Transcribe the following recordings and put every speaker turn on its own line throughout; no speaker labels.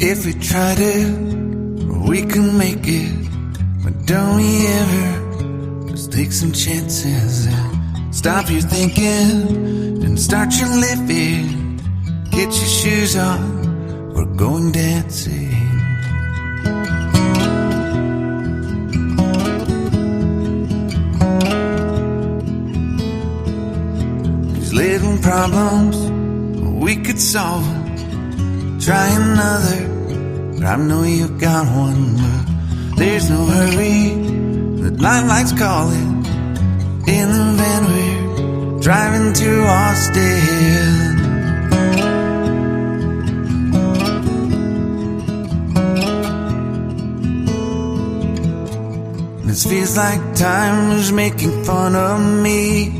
If we tried it, we can make it. But don't we ever just take some chances and stop your thinking and start your living. Get your shoes on, we're going dancing. These little problems, we could solve them. Try another, but I know you've got one. But there's no hurry, the nightlight's calling. In the van we're driving to Austin. This feels like time was making fun of me,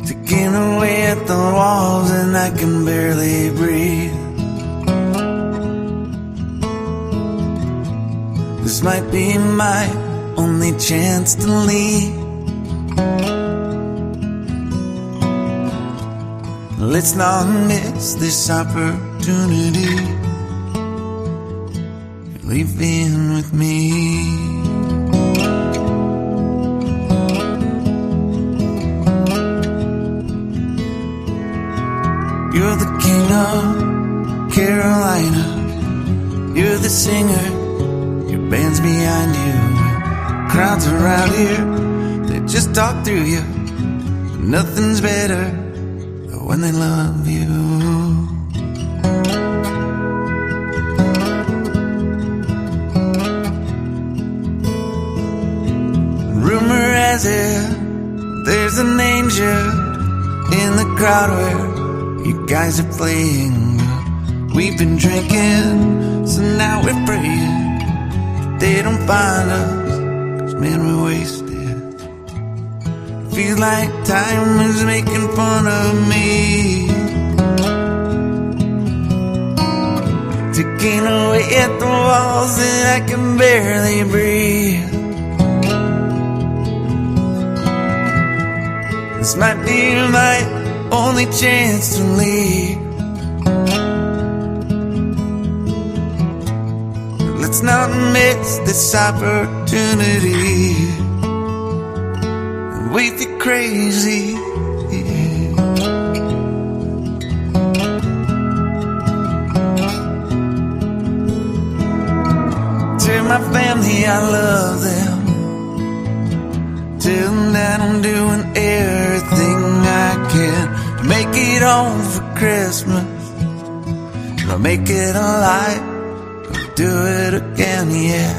taking away at the walls and I can barely breathe. This might be my only chance to leave. Let's not miss this opportunity. Leave in with me. You're the king of Carolina. You're the singer, your band's behind you. Crowds around here, they just talk through you. Nothing's better than when they love you. Rumor has it, there's an angel in the crowd where you guys are playing. We've been drinking, so now we're praying they don't find us, 'cause man, we're wasted. Feels like time is making fun of me, taking away at the walls and I can barely breathe. This might be my only chance to leave. Let's not miss this opportunity. We feel crazy. Tell my family I love them. Tell them that I'm doing everything I can to make it home for Christmas. I'll make it alive, I'll do it again, yeah.